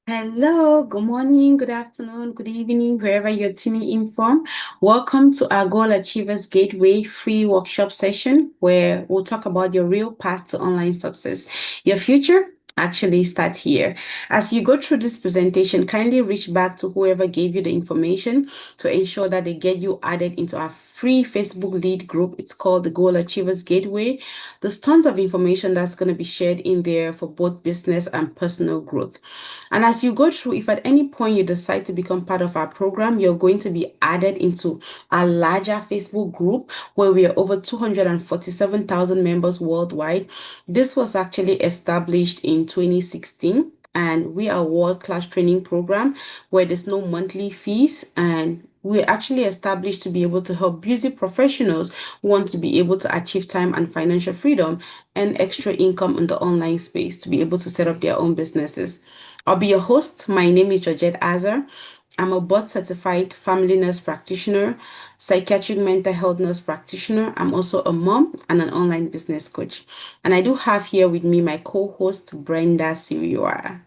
Hello, good morning, good afternoon, good evening, wherever you're tuning in from. Welcome to our Goal Achievers Gateway free workshop session where we'll talk about your real path to online success. Your future actually starts here. As you go through this presentation, kindly reach back to whoever gave you the information to ensure that they get you added into our free Facebook lead group. It's called the Goal Achievers Gateway. There's tons of information that's going to be shared in there for both business and personal growth. And as you go through, if at any point you decide to become part of our program, you're going to be added into a larger Facebook group where we are over 247,000 members worldwide. This was actually established in 2016. And we are a world-class training program where there's no monthly fees, and we're actually established to be able to help busy professionals who want to be able to achieve time and financial freedom and extra income in the online space to be able to set up their own businesses. I'll be your host. My name is Georgette Azar. I'm a board certified family nurse practitioner, psychiatric mental health nurse practitioner. I'm also a mom and an online business coach. And I do have here with me my co-host, Brenda Siriora.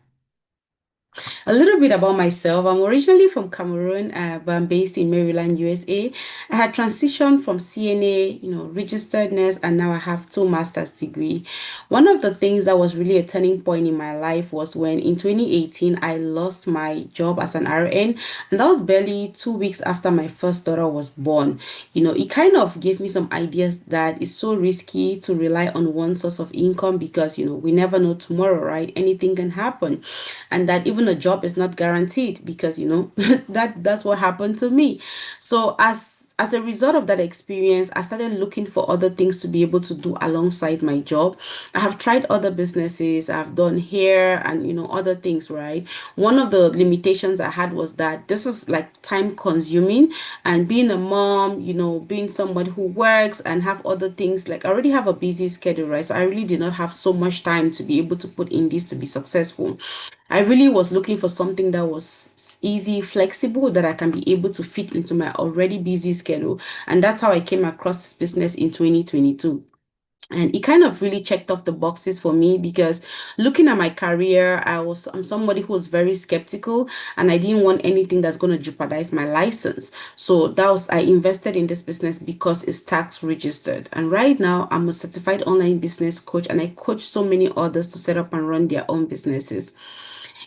A little bit about myself. I'm originally from Cameroon, but I'm based in Maryland, USA. I had transitioned from CNA, registered nurse, and now I have two master's degree. One of the things that was really a turning point in my life was when in 2018 I lost my job as an RN, and that was barely 2 weeks after my first daughter was born. It kind of gave me some ideas that it's so risky to rely on one source of income because we never know tomorrow, right? Anything can happen, and that even a job is not guaranteed because that's what happened to me. So as a result of that experience, I started looking for other things to be able to do alongside my job. I have tried other businesses, I've done hair and other things, right? One of the limitations I had was that this is like time consuming, and being a mom, being somebody who works and have other things, like I already have a busy schedule, right? So I really did not have so much time to be able to put in this to be successful. I really was looking for something that was easy, flexible, that I can be able to fit into my already busy schedule. And that's how I came across this business in 2022. And it kind of really checked off the boxes for me because looking at my career, I'm somebody who was very skeptical, and I didn't want anything that's going to jeopardize my license. So I invested in this business because it's tax registered. And right now I'm a certified online business coach, and I coach so many others to set up and run their own businesses.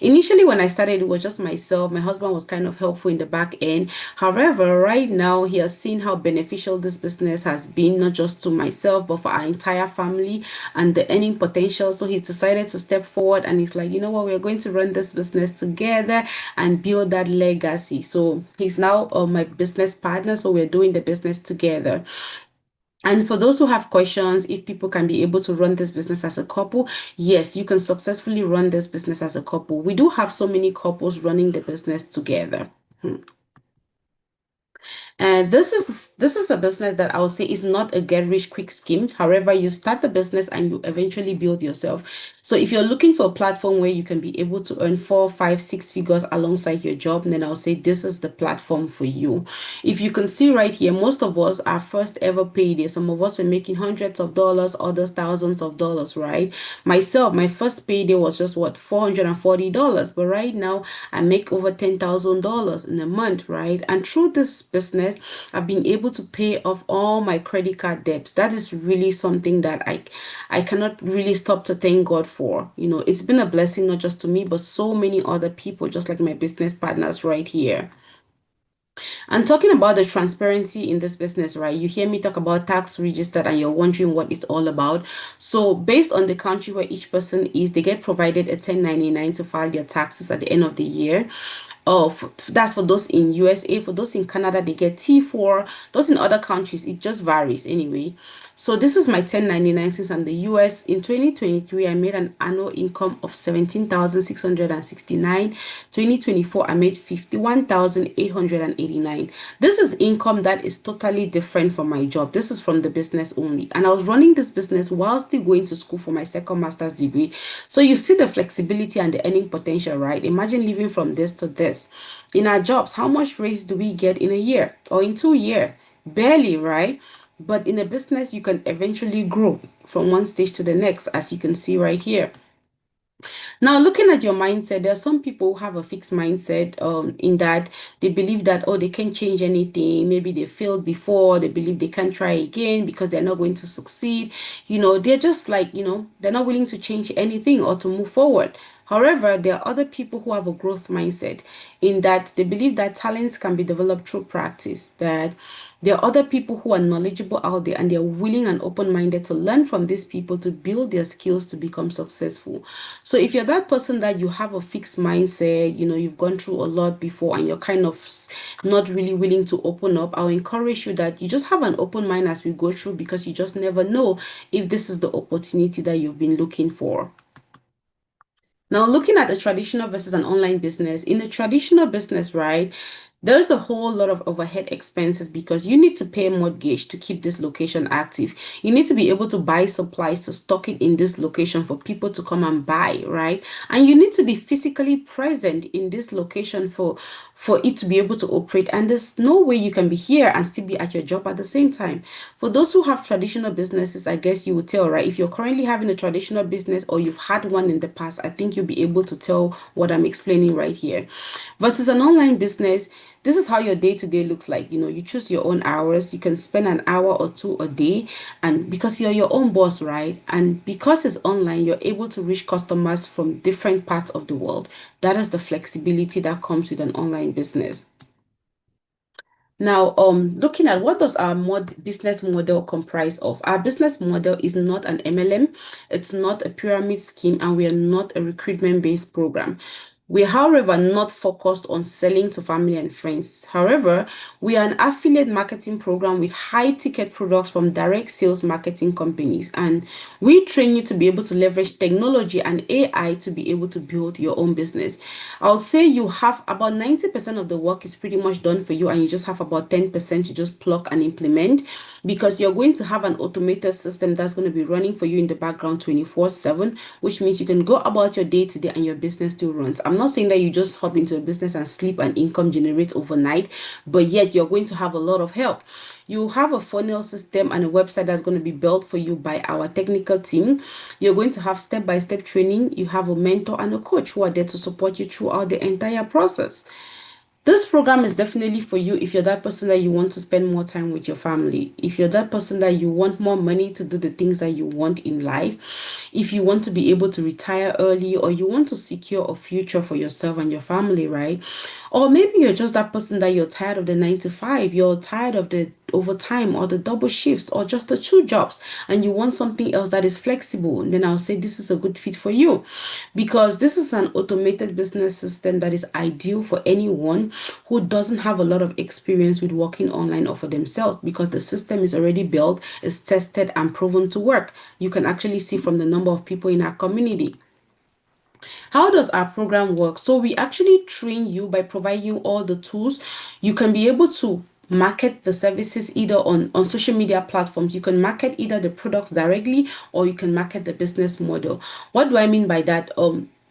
Initially, when I started, it was just myself. My husband was kind of helpful in the back end. However, right now, he has seen how beneficial this business has been, not just to myself, but for our entire family and the earning potential. So he's decided to step forward, and he's like, you know what, we're going to run this business together and build that legacy. So he's now my business partner. So we're doing the business together. And for those who have questions, if people can be able to run this business as a couple, yes, you can successfully run this business as a couple. We do have so many couples running the business together. And this is a business that I would say is not a get rich quick scheme. However, you start the business and you eventually build yourself. So if you're looking for a platform where you can be able to earn 4, 5, 6 figures alongside your job, then I'll say this is the platform for you. If you can see right here, most of us are first ever payday. Some of us were making hundreds of dollars, others thousands of dollars, right? Myself, my first payday was just what, $440. But right now I make over $10,000 in a month, right? And through this business, I've been able to pay off all my credit card debts. That is really something that I cannot really stop to thank God for. It's been a blessing not just to me, but so many other people, just like my business partners right here. And talking about the transparency in this business, right? You hear me talk about tax registered and you're wondering what it's all about. So based on the country where each person is, they get provided a 1099 to file their taxes at the end of the year. Oh, that's for those in USA. For those in Canada, they get T4. Those in other countries, it just varies anyway. So this is my 1099 since I'm the US. In 2023, I made an annual income of 17,669. 2024, I made 51,889. This is income that is totally different from my job. This is from the business only. And I was running this business while still going to school for my second master's degree. So you see the flexibility and the earning potential, right? Imagine living from this to this. In our jobs, how much raise do we get in a year or in 2 years? Barely, right? But in a business, you can eventually grow from one stage to the next, as you can see right here. Now, looking at your mindset, there are some people who have a fixed mindset in that they believe that, oh, they can't change anything. Maybe they failed before, they believe they can't try again because they're not going to succeed. They're just like, they're not willing to change anything or to move forward. However, there are other people who have a growth mindset in that they believe that talents can be developed through practice, that there are other people who are knowledgeable out there and they're willing and open-minded to learn from these people to build their skills to become successful. So if you're that person that you have a fixed mindset, you've gone through a lot before and you're kind of not really willing to open up, I'll encourage you that you just have an open mind as we go through because you just never know if this is the opportunity that you've been looking for. Now, looking at the traditional versus an online business, in a traditional business, right, there's a whole lot of overhead expenses because you need to pay mortgage to keep this location active. You need to be able to buy supplies to stock it in this location for people to come and buy, right? And you need to be physically present in this location for it to be able to operate. And there's no way you can be here and still be at your job at the same time. For those who have traditional businesses, I guess you would tell, right? If you're currently having a traditional business or you've had one in the past, I think you'll be able to tell what I'm explaining right here. Versus an online business, this is how your day to day looks like. You choose your own hours. You can spend an hour or two a day. And because you're your own boss, right? And because it's online, you're able to reach customers from different parts of the world. That is the flexibility that comes with an online business. Now, looking at what does our business model comprise of? Our business model is not an MLM, it's not a pyramid scheme, and we are not a recruitment-based program. We are, however, not focused on selling to family and friends. However, we are an affiliate marketing program with high ticket products from direct sales marketing companies. And we train you to be able to leverage technology and AI to be able to build your own business. I'll say you have about 90% of the work is pretty much done for you, and you just have about 10% to just plug and implement because you're going to have an automated system that's going to be running for you in the background 24/7, which means you can go about your day to day and your business still runs. I'm not saying that you just hop into a business and sleep and income generates overnight, but yet you're going to have a lot of help. You have a funnel system and a website that's going to be built for you by our technical team. You're going to have step-by-step training. You have a mentor and a coach who are there to support you throughout the entire process. This program is definitely for you if you're that person that you want to spend more time with your family. If you're that person that you want more money to do the things that you want in life. If you want to be able to retire early or you want to secure a future for yourself and your family, right? Or maybe you're just that person that you're tired of the 9 to 5, you're tired of the overtime or the double shifts or just the two jobs and you want something else that is flexible, then I'll say this is a good fit for you because this is an automated business system that is ideal for anyone who doesn't have a lot of experience with working online or for themselves because the system is already built, is tested and proven to work. You can actually see from the number of people in our community. How does our program work? So we actually train you by providing you all the tools. You can be able to market the services either on social media platforms. You can market either the products directly or you can market the business model. What do I mean by that?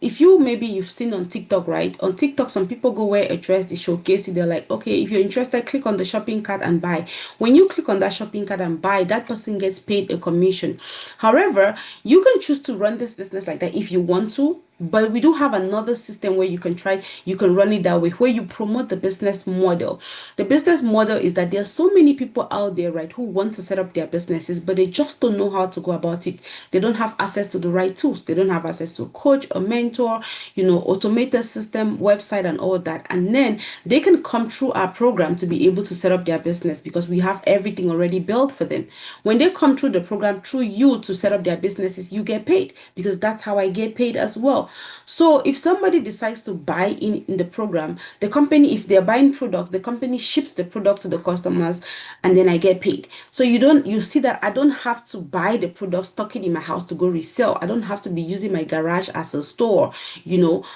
If you maybe you've seen on TikTok, right? On TikTok, some people go wear a dress, they showcase it. They're like, okay, if you're interested, click on the shopping cart and buy. When you click on that shopping cart and buy, that person gets paid a commission. However, you can choose to run this business like that if you want to. But we do have another system where you can run it that way, where you promote the business model. The business model is that there are so many people out there, right, who want to set up their businesses, but they just don't know how to go about it. They don't have access to the right tools. They don't have access to a coach, a mentor, automated system, website, and all that. And then they can come through our program to be able to set up their business because we have everything already built for them. When they come through the program through you to set up their businesses, you get paid because that's how I get paid as well. So if somebody decides to buy in the program, the company, if they're buying products, the company ships the product to the customers and then I get paid. So you see that I don't have to buy the product, stock it in my house to go resell. I don't have to be using my garage as a store.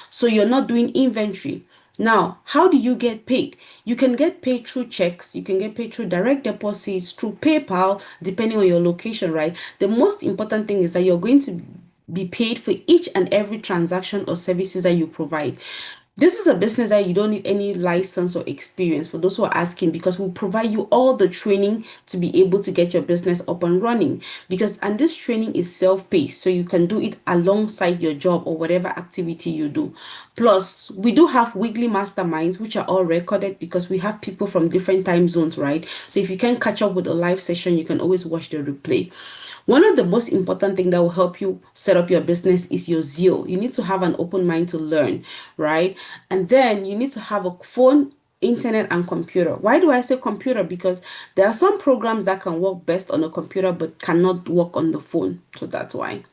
So you're not doing inventory. Now, how do you get paid? You can get paid through checks, you can get paid through direct deposits, through PayPal, depending on your location, right? The most important thing is that you're going to be paid for each and every transaction or services that you provide. This is a business that you don't need any license or experience for those who are asking, because we'll provide you all the training to be able to get your business up and running. And this training is self-paced, so you can do it alongside your job or whatever activity you do. Plus, we do have weekly masterminds, which are all recorded because we have people from different time zones, right? So if you can catch up with a live session, you can always watch the replay. One of the most important thing that will help you set up your business is your zeal. You need to have an open mind to learn, right? And then you need to have a phone, internet, and computer. Why do I say computer? Because there are some programs that can work best on a computer but cannot work on the phone. So that's why.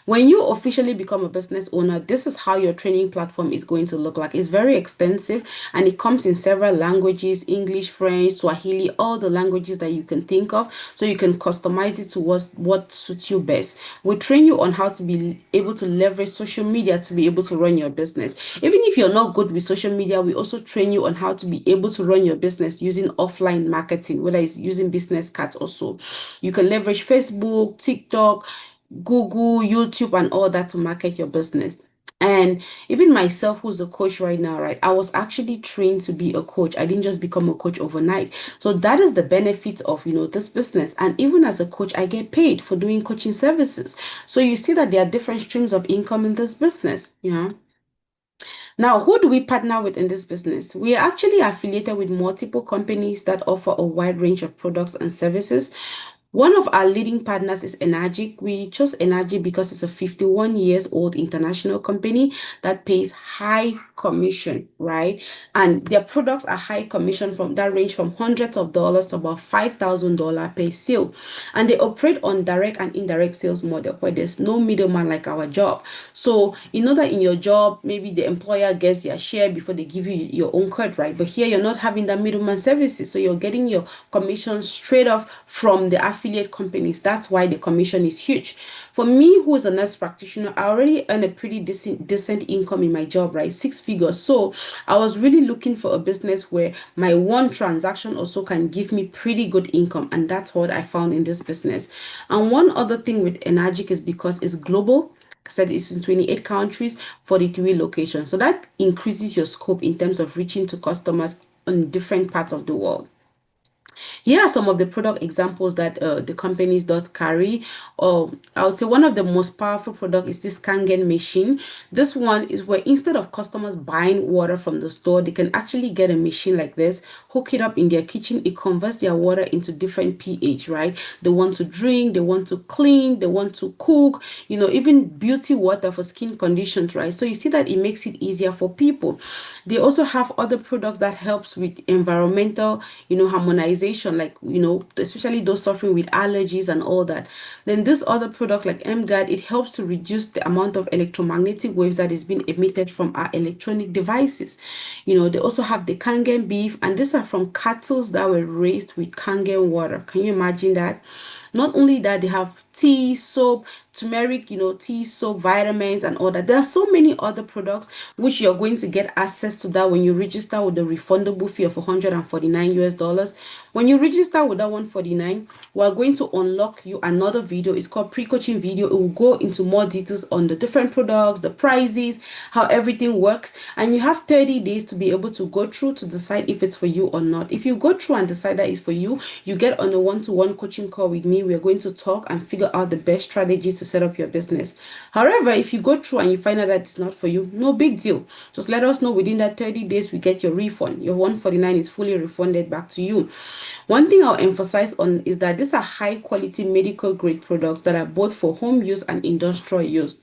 When you officially become a business owner, this is how your training platform is going to look like. It's very extensive and it comes in several languages: English, French, Swahili, all the languages that you can think of. So you can customize it to what suits you best. We train you on how to be able to leverage social media to be able to run your business. Even if you're not good with social media, we also train you on how to be able to run your business using offline marketing, whether it's using business cards or so. You can leverage Facebook, TikTok, Google, YouTube, and all that to market your business. And even myself, who's a coach right now, right? I was actually trained to be a coach. I didn't just become a coach overnight. So that is the benefit of, this business. And even as a coach, I get paid for doing coaching services. So you see that there are different streams of income in this business. Now, who do we partner with in this business? We are actually affiliated with multiple companies that offer a wide range of products and services. One of our leading partners is Enagic. We chose Enagic because it's a 51 years old international company that pays high commission, right? And their products are high commission from that range from hundreds of dollars to about $5,000 per sale. And they operate on direct and indirect sales model where there's no middleman like our job. So you know that in your job, maybe the employer gets their share before they give you your own cut, right? But here you're not having that middleman services. So you're getting your commission straight off from the affiliate companies. That's why the commission is huge. For me, who is a nurse practitioner, I already earn a pretty decent income in my job, right? Six figures. So I was really looking for a business where my one transaction also can give me pretty good income. And that's what I found in this business. And one other thing with Enagic is because it's global. I said it's in 28 countries, 43 locations. So that increases your scope in terms of reaching to customers in different parts of the world. Here are some of the product examples that the companies does carry. I would say one of the most powerful product is this Kangen machine. This one is where instead of customers buying water from the store, they can actually get a machine like this, hook it up in their kitchen. It converts their water into different pH, right? They want to drink, they want to clean, they want to cook, even beauty water for skin conditions, right? So you see that it makes it easier for people. They also have other products that helps with environmental, harmonization, like, especially those suffering with allergies and all that. Then this other product like MGuard, it helps to reduce the amount of electromagnetic waves that is being emitted from our electronic devices. They also have the Kangen beef, and these are from cattle that were raised with Kangen water. Can you imagine that? Not only that, they have tea, soap, turmeric, tea, soap, vitamins, and all that. There are so many other products which you're going to get access to that when you register with the refundable fee of 149 US dollars. When you register with that 149, we're going to unlock you another video. It's called pre-coaching video. It will go into more details on the different products, the prices, how everything works, and you have 30 days to be able to go through to decide if it's for you or not. If you go through and decide that it's for you, you get on a one-to-one coaching call with me. We're going to talk and figure out the best strategies to set up your business. However, if you go through and you find out that it's not for you, no big deal. Just let us know within that 30 days, we get your refund. Your 149 is fully refunded back to you. One thing I'll emphasize on is that these are high quality medical grade products that are both for home use and industrial use.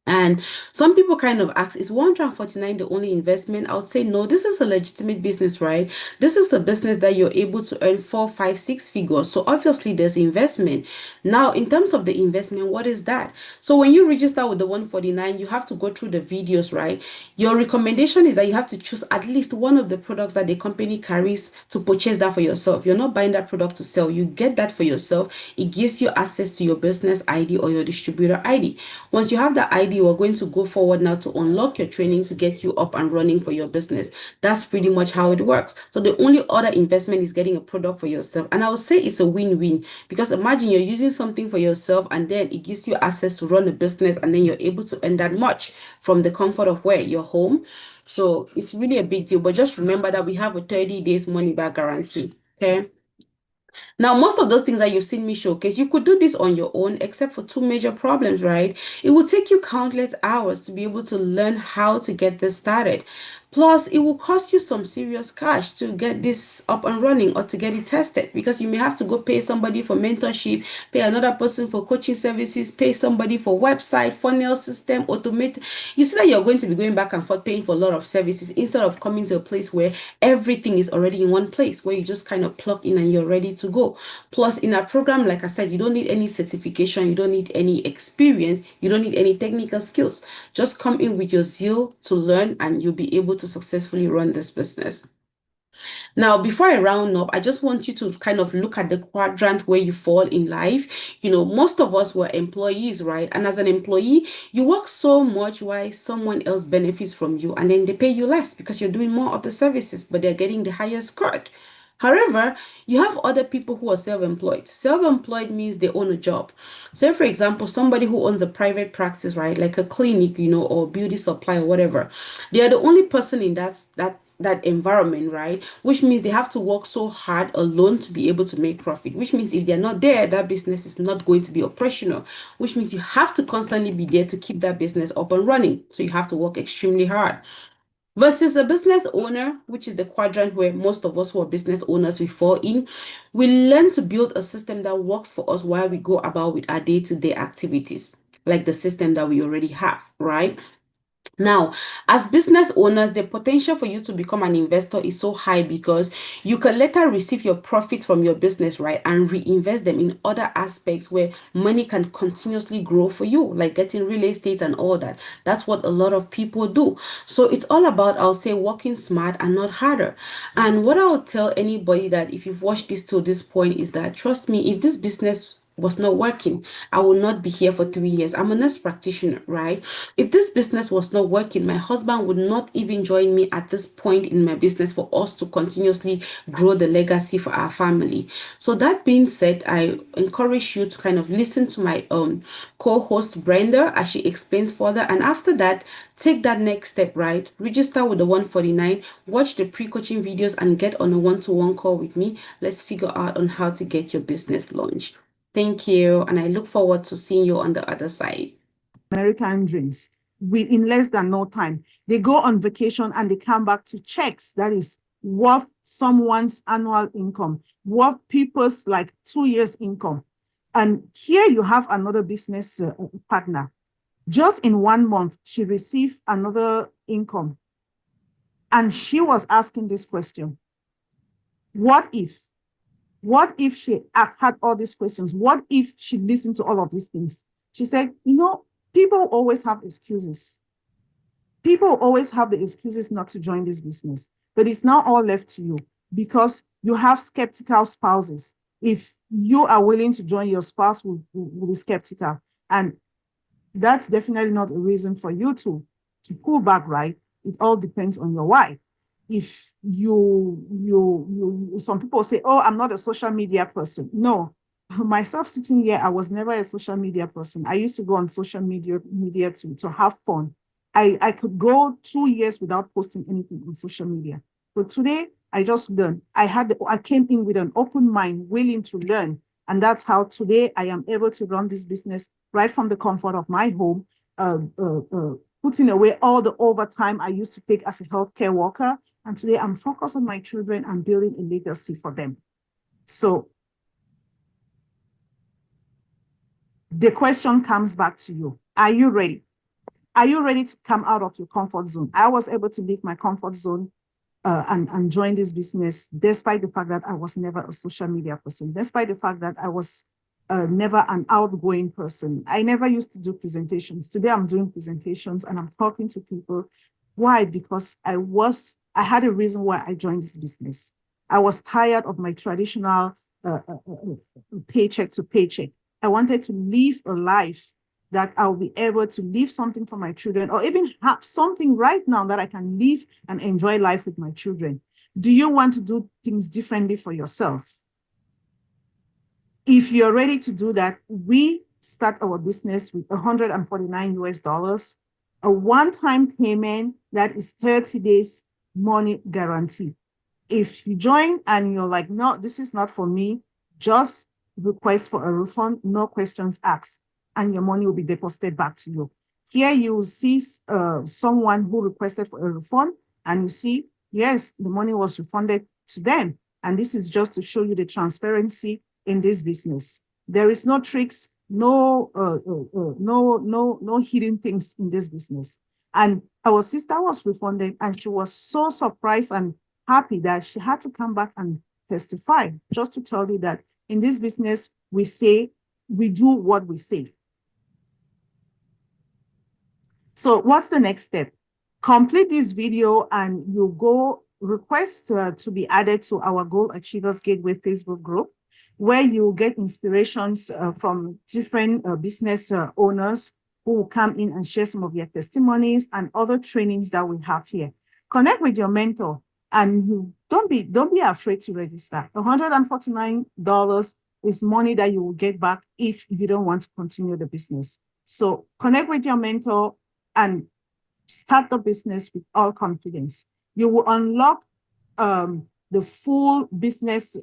And some people kind of ask, is 149 the only investment? I would say no, this is a legitimate business, right? This is a business that you're able to earn 4, 5, 6 figures. So obviously there's investment. Now, in terms of the investment, what is that? So when you register with the 149, you have to go through the videos, right? Your recommendation is that you have to choose at least one of the products that the company carries to purchase that for yourself. You're not buying that product to sell. You get that for yourself. It gives you access to your business ID or your distributor ID. Once you have the ID, you are going to go forward now to unlock your training to get you up and running for your business. That's pretty much how it works. So the only other investment is getting a product for yourself. And I would say it's a win-win, because imagine you're using something for yourself and then it gives you access to run a business, and then you're able to earn that much from the comfort of where? Your home. So it's really a big deal. But just remember that we have a 30 days money back guarantee. Okay. Now, most of those things that you've seen me showcase, you could do this on your own, except for two major problems, right? It will take you countless hours to be able to learn how to get this started. Plus, it will cost you some serious cash to get this up and running or to get it tested, because you may have to go pay somebody for mentorship, pay another person for coaching services, pay somebody for website, funnel system, automate. You see that you're going to be going back and forth paying for a lot of services instead of coming to a place where everything is already in one place, where you just kind of plug in and you're ready to go. Plus, in our program, like I said, you don't need any certification, you don't need any experience, you don't need any technical skills. Just come in with your zeal to learn, and you'll be able to successfully run this business. Now, before I round up, I just want you to kind of look at the quadrant where you fall in life. Most of us were employees, right? And as an employee, you work so much while someone else benefits from you, and then they pay you less because you're doing more of the services, but they're getting the highest cut. However, you have other people who are self-employed. Self-employed means they own a job. Say, for example, somebody who owns a private practice, right? Like a clinic, or beauty supply or whatever. They are the only person in that environment, right? Which means they have to work so hard alone to be able to make profit. Which means if they're not there, that business is not going to be operational. Which means you have to constantly be there to keep that business up and running. So you have to work extremely hard. Versus a business owner, which is the quadrant where most of us who are business owners we fall in, we learn to build a system that works for us while we go about with our day-to-day activities, like the system that we already have, right? Now, as business owners, the potential for you to become an investor is so high, because you can later receive your profits from your business, right, and reinvest them in other aspects where money can continuously grow for you, like getting real estate and all that. That's what a lot of people do. So it's all about, I'll say, working smart and not harder. And what I would tell anybody that if you've watched this to this point is that, trust me, if this business was not working, I will not be here for 3 years. I'm a nurse practitioner, right? If this business was not working, my husband would not even join me at this point in my business for us to continuously grow the legacy for our family. So that being said, I encourage you to kind of listen to my co-host Brenda as she explains further. And after that, take that next step, right? Register with the 149, watch the pre-coaching videos, and get on a one-to-one call with me. Let's figure out on how to get your business launched. Thank you, and I look forward to seeing you on the other side. American dreams. In less than no time. They go on vacation and they come back to checks that is worth someone's annual income, worth people's like 2 years income. And here you have another business partner. Just in 1 month, she received another income. And she was asking this question: what if? What if she had all these questions? What if she listened to all of these things? She said, people always have excuses. People always have the excuses not to join this business, but it's now all left to you, because you have skeptical spouses. If you are willing to join, your spouse will be skeptical. And that's definitely not a reason for you to pull back, right? It all depends on your why. If some people say, oh, I'm not a social media person. No, myself sitting here, I was never a social media person. I used to go on social media to have fun. I could go 2 years without posting anything on social media. But today, I just learned. I came in with an open mind, willing to learn. And that's how today I am able to run this business right from the comfort of my home, putting away all the overtime I used to take as a healthcare worker. And today I'm focused on my children and building a legacy for them. So the question comes back to you. Are you ready? Are you ready to come out of your comfort zone? I was able to leave my comfort zone and join this business, despite the fact that I was never a social media person, despite the fact that I was never an outgoing person. I never used to do presentations. Today I'm doing presentations and I'm talking to people. Why? Because I had a reason why I joined this business. I was tired of my traditional paycheck to paycheck. I wanted to live a life that I'll be able to leave something for my children, or even have something right now that I can live and enjoy life with my children? Do you want to do things differently for yourself? If you're ready to do that, we start our business with $149, a one-time payment that is 30 days money guarantee. If you join and you're like, no, this is not for me, just request for a refund, no questions asked, and your money will be deposited back to you. Here you will see someone who requested for a refund, and you see, yes, the money was refunded to them. And this is just to show you the transparency in this business. There is no tricks, no hidden things in this business. And our sister was refunded, and she was so surprised and happy that she had to come back and testify, just to tell you that in this business, we do what we say. So what's the next step? Complete this video and you go request to be added to our Goal Achievers Gateway Facebook group, where you get inspirations from different business owners who will come in and share some of their testimonies and other trainings that we have here. Connect with your mentor, and you don't be afraid to register. $149 is money that you will get back if you don't want to continue the business. So connect with your mentor and start the business with all confidence. You will unlock the full business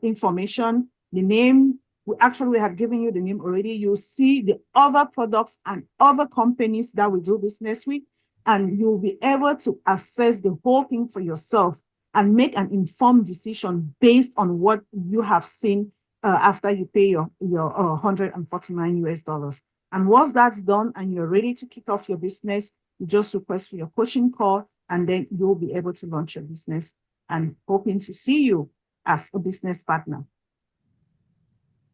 information, the name. We have given you the name already. You'll see the other products and other companies that we do business with, and you'll be able to assess the whole thing for yourself and make an informed decision based on what you have seen after you pay your $149. And once that's done and you're ready to kick off your business, you just request for your coaching call, and then you'll be able to launch your business, and hoping to see you as a business partner.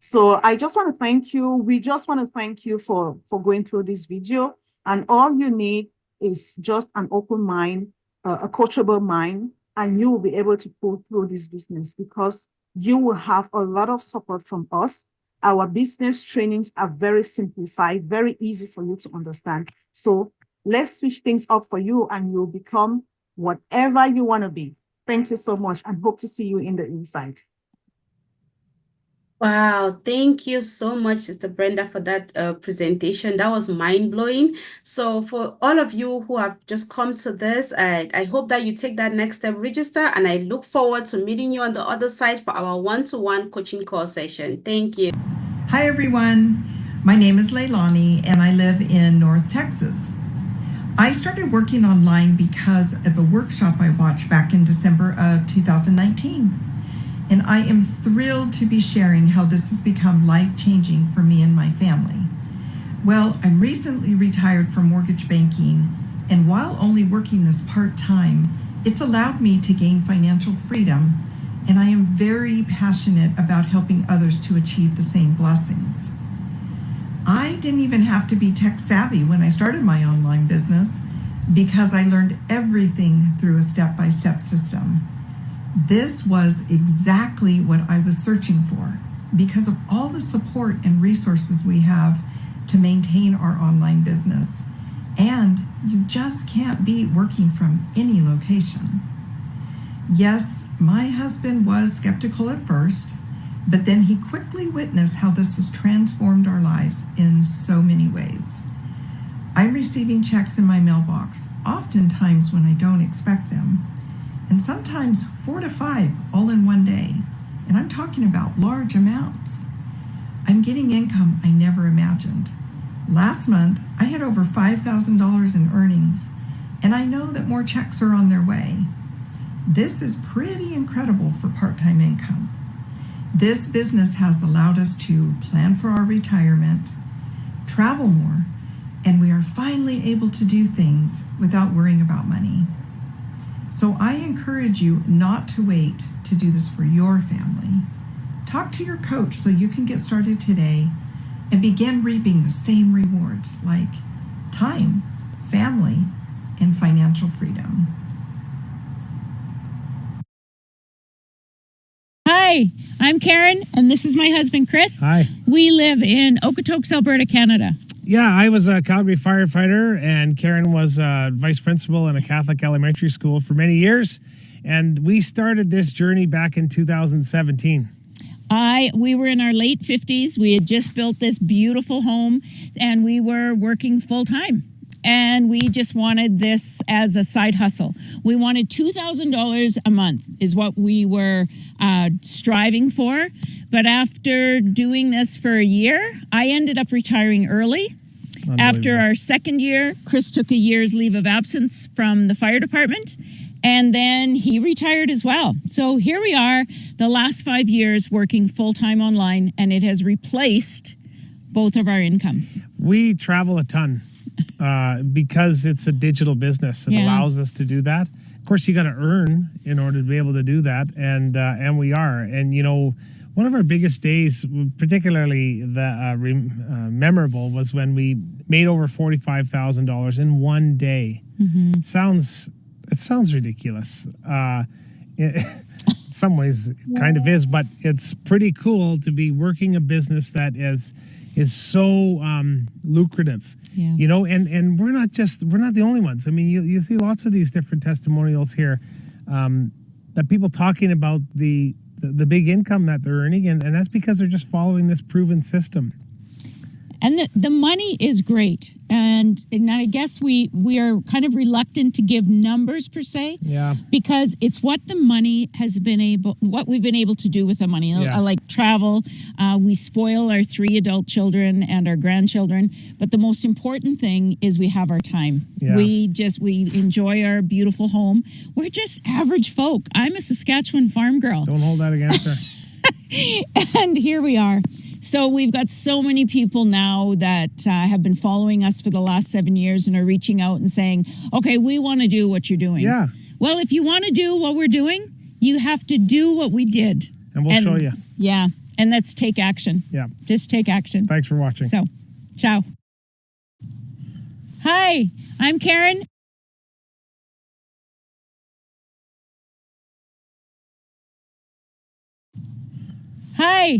So I just want to thank you. We just want to thank you for going through this video. And all you need is just an open mind, a coachable mind, and you will be able to pull through this business because you will have a lot of support from us. Our business trainings are very simplified, very easy for you to understand. So let's switch things up for you and you'll become whatever you want to be. Thank you so much, and hope to see you in the inside. Wow, thank you so much, Sister Brenda, for that presentation. That was mind-blowing. So for all of you who have just come to this, I hope that you take that next step, register, and I look forward to meeting you on the other side for our one-to-one coaching call session. Thank you. Hi, everyone. My name is Leilani, and I live in North Texas. I started working online because of a workshop I watched back in December of 2019. And I am thrilled to be sharing how this has become life-changing for me and my family. Well, I'm recently retired from mortgage banking, and while only working this part-time, it's allowed me to gain financial freedom, and I am very passionate about helping others to achieve the same blessings. I didn't even have to be tech savvy when I started my online business because I learned everything through a step-by-step system. This was exactly what I was searching for because of all the support and resources we have to maintain our online business. And you just can't beat working from any location. Yes, my husband was skeptical at first, but then he quickly witnessed how this has transformed our lives in so many ways. I'm receiving checks in my mailbox, oftentimes when I don't expect them. And sometimes 4 to 5 all in one day. And I'm talking about large amounts. I'm getting income I never imagined. Last month, I had over $5,000 in earnings, and I know that more checks are on their way. This is pretty incredible for part-time income. This business has allowed us to plan for our retirement, travel more, and we are finally able to do things without worrying about money. So I encourage you not to wait to do this for your family. Talk to your coach so you can get started today and begin reaping the same rewards like time, family, and financial freedom. Hi, I'm Karen, and this is my husband, Chris. Hi. We live in Okotoks, Alberta, Canada. Yeah, I was a Calgary firefighter, and Karen was vice principal in a Catholic elementary school for many years. And we started this journey back in 2017. We were in our late 50s. We had just built this beautiful home and we were working full time. And we just wanted this as a side hustle. We wanted $2,000 a month is what we were striving for. But after doing this for a year, I ended up retiring early. After our second year, Chris took a year's leave of absence from the fire department. And then he retired as well. So here we are, the last 5 years working full-time online, and it has replaced both of our incomes. We travel a ton because it's a digital business. It allows us to do that. Of course, you got to earn in order to be able to do that, and we are. And you know, one of our biggest days, particularly memorable, was when we made over $45,000 in one day. It sounds ridiculous. In some ways, it kind of is, but it's pretty cool to be working a business that is so lucrative. Yeah. You know, and we're not the only ones. I mean, you see lots of these different testimonials here that people talking about the big income that they're earning, and that's because they're just following this proven system. And the money is great. And I guess we are kind of reluctant to give numbers per se. Yeah. Because it's what the money what we've been able to do with the money. Yeah. Like travel. We spoil our 3 adult children and our grandchildren. But the most important thing is we have our time. Yeah. We enjoy our beautiful home. We're just average folk. I'm a Saskatchewan farm girl. Don't hold that against her. And here we are. So we've got so many people now that have been following us for the last 7 years and are reaching out and saying, okay, we want to do what you're doing. Yeah. Well, if you want to do what we're doing, you have to do what we did. And we'll show you. Yeah. And let's take action. Yeah. Just take action. Thanks for watching. So, ciao. Hi, I'm Karen. Hi.